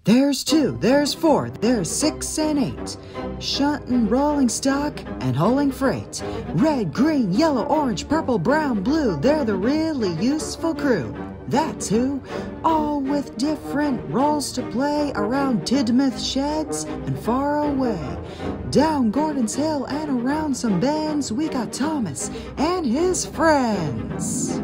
There's 2, there's 4, there's 6 and 8. Shunting, rolling stock, and hauling freight. Red, green, yellow, orange, purple, brown, blue. They're the really useful crew. That's who. All with different roles to play around Tidmouth sheds and far away. Down Gordon's Hill and around some bends, we got Thomas and his friends.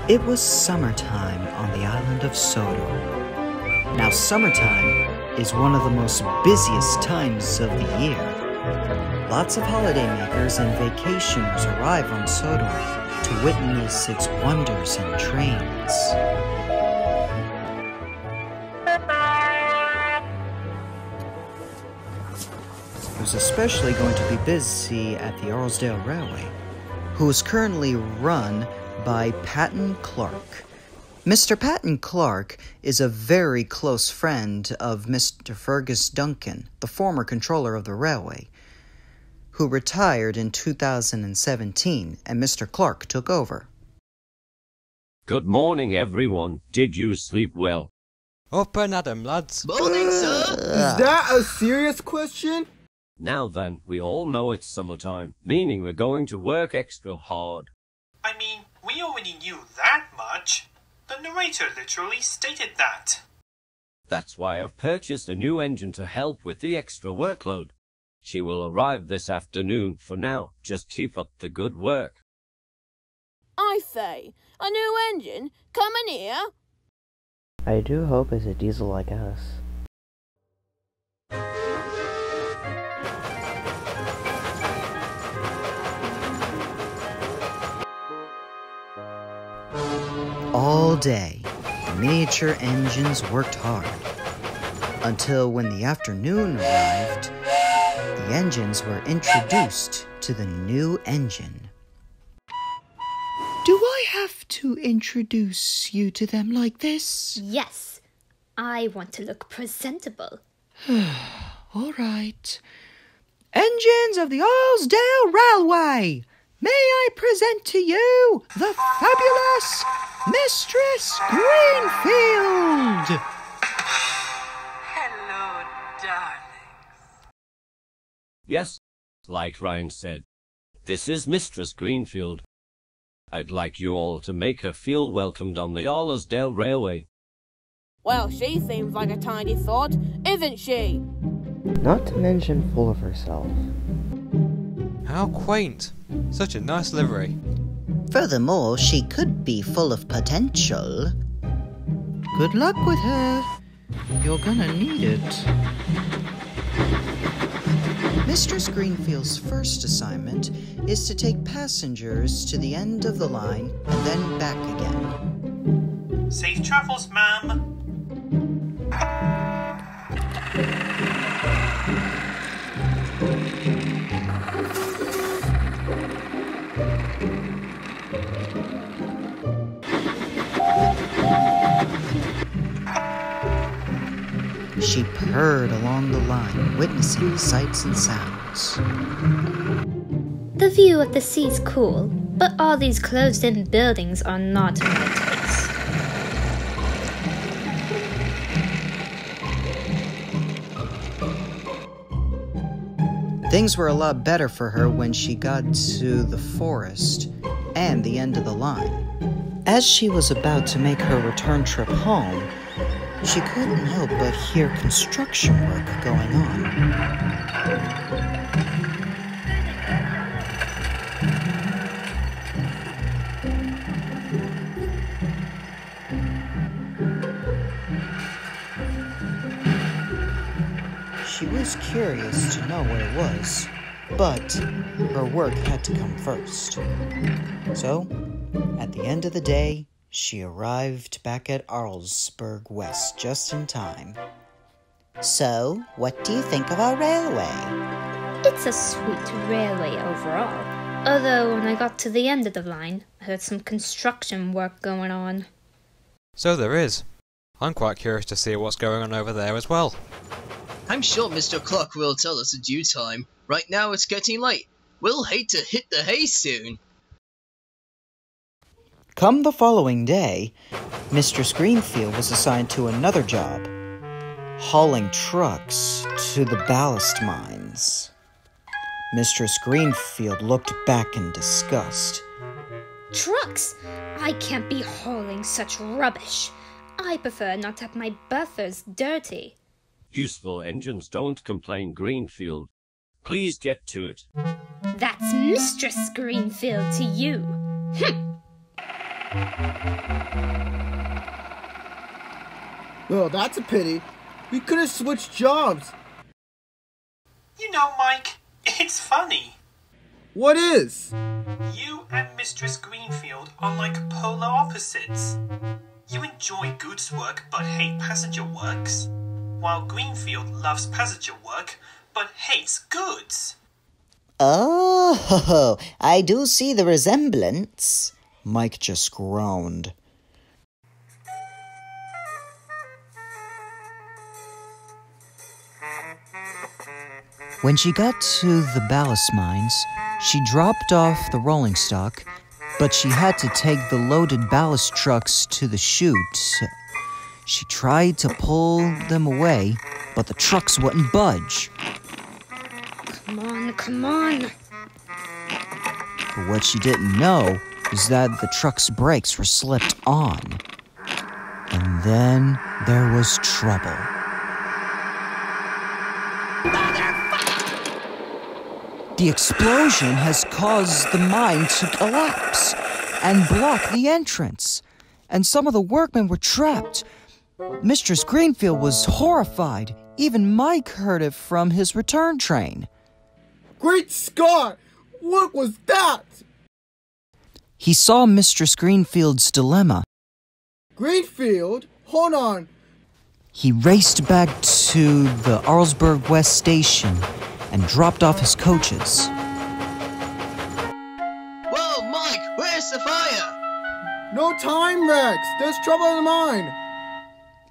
It was summertime on the island of Sodor. Now, summertime is one of the most busiest times of the year. Lots of holidaymakers and vacationers arrive on Sodor to witness its wonders and trains. It was especially going to be busy at the Arlesdale Railway, who is currently run by Patton Clark. Mr. Patton Clark is a very close friend of Mr. Fergus Duncan, the former controller of the railway, who retired in 2017, and Mr. Clark took over. Good morning, everyone. Did you sleep well? Up and at 'em, lads. Morning, sir. Is that a serious question? Now then, we all know it's summertime, meaning we're going to work extra hard. I mean, we already knew that much. The narrator literally stated that. That's why I've purchased a new engine to help with the extra workload. She will arrive this afternoon. For now, just keep up the good work. I say, a new engine coming here? I do hope it's a diesel like us. All day, the miniature engines worked hard, until when the afternoon arrived, the engines were introduced to the new engine. Do I have to introduce you to them like this? Yes, I want to look presentable. All right. Engines of the Arlesdale Railway, may I present to you the fabulous Mistress Greenfield! Hello, darlings. Yes, like Ryan said, this is Mistress Greenfield. I'd like you all to make her feel welcomed on the Arlesdale Railway. Well, she seems like a tiny thought, isn't she? Not to mention full of herself. How quaint. Such a nice livery. Furthermore, she could be full of potential. Good luck with her. You're gonna need it. Mistress Greenfield's first assignment is to take passengers to the end of the line and then back again. Safe travels, ma'am. She purred along the line, witnessing the sights and sounds. The view of the sea's cool, but all these closed-in buildings are not my taste. Things were a lot better for her when she got to the forest and the end of the line. As she was about to make her return trip home, she couldn't help but hear construction work going on. She was curious to know what it was, but her work had to come first. So, at the end of the day, she arrived back at Arlesdale West just in time. So, what do you think of our railway? It's a sweet railway overall, although when I got to the end of the line, I heard some construction work going on. So there is. I'm quite curious to see what's going on over there as well. I'm sure Mr. Clock will tell us in due time. Right now it's getting late. We'll hate to hit the hay soon. Come the following day, Mistress Greenfield was assigned to another job, hauling trucks to the ballast mines. Mistress Greenfield looked back in disgust. Trucks? I can't be hauling such rubbish. I prefer not to have my buffers dirty. Useful engines don't complain, Greenfield. Please get to it. That's Mistress Greenfield to you. Well, that's a pity. We could have switched jobs. You know, Mike, it's funny. What is? You and Mistress Greenfield are like polar opposites. You enjoy goods work but hate passenger works, while Greenfield loves passenger work but hates goods. Oh, I do see the resemblance. Mike just groaned. When she got to the ballast mines, she dropped off the rolling stock, but she had to take the loaded ballast trucks to the chute. She tried to pull them away, but the trucks wouldn't budge. Come on, come on. But what she didn't know is that the truck's brakes were slipped on. And then there was trouble. The explosion has caused the mine to collapse and block the entrance, and some of the workmen were trapped. Mistress Greenfield was horrified. Even Mike heard it from his return train. Great Scott! What was that? He saw Mistress Greenfield's dilemma. Greenfield? Hold on. He raced back to the Arlesdale West station and dropped off his coaches. Whoa, Mike, where's the fire? No time, Rex. There's trouble in the mine.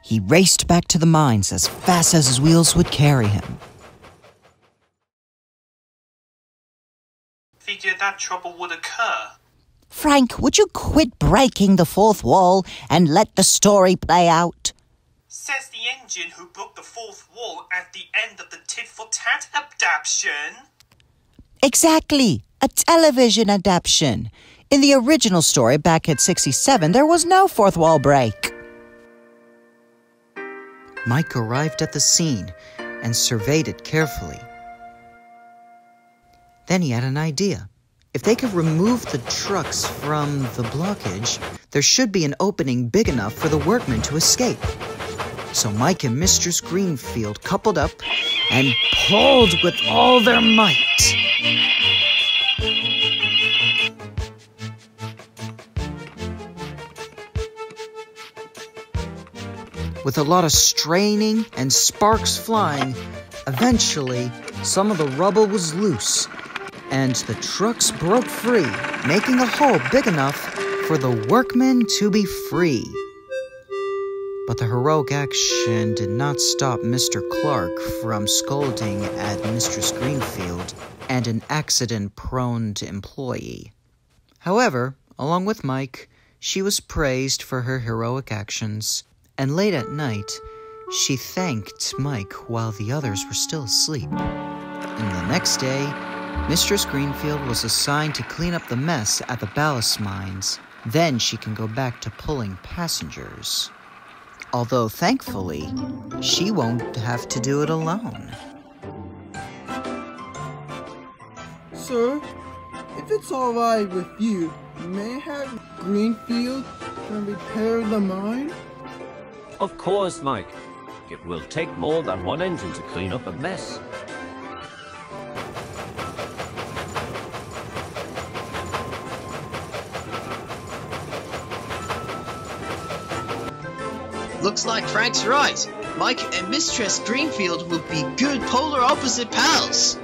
He raced back to the mines as fast as his wheels would carry him. Figured that trouble would occur. Frank, would you quit breaking the fourth wall and let the story play out? Says the engine who broke the fourth wall at the end of the tit-for-tat adaptation. Exactly, a television adaptation. In the original story back at 67, there was no fourth wall break. Mike arrived at the scene and surveyed it carefully. Then he had an idea. If they could remove the trucks from the blockage, there should be an opening big enough for the workmen to escape. So Mike and Mistress Greenfield coupled up and pulled with all their might. With a lot of straining and sparks flying, eventually some of the rubble was loose, and the trucks broke free, making a hole big enough for the workmen to be free. But the heroic action did not stop Mr. Clark from scolding at Mistress Greenfield and an accident-prone employee. However, along with Mike, she was praised for her heroic actions, and late at night, she thanked Mike while the others were still asleep. And the next day, Mistress Greenfield was assigned to clean up the mess at the ballast mines. Then she can go back to pulling passengers. Although, thankfully, she won't have to do it alone. Sir, if it's alright with you, may I have Greenfield come repair the mine? Of course, Mike. It will take more than one engine to clean up a mess. Looks like Frank's right. Mike and Mistress Greenfield will be good polar opposite pals.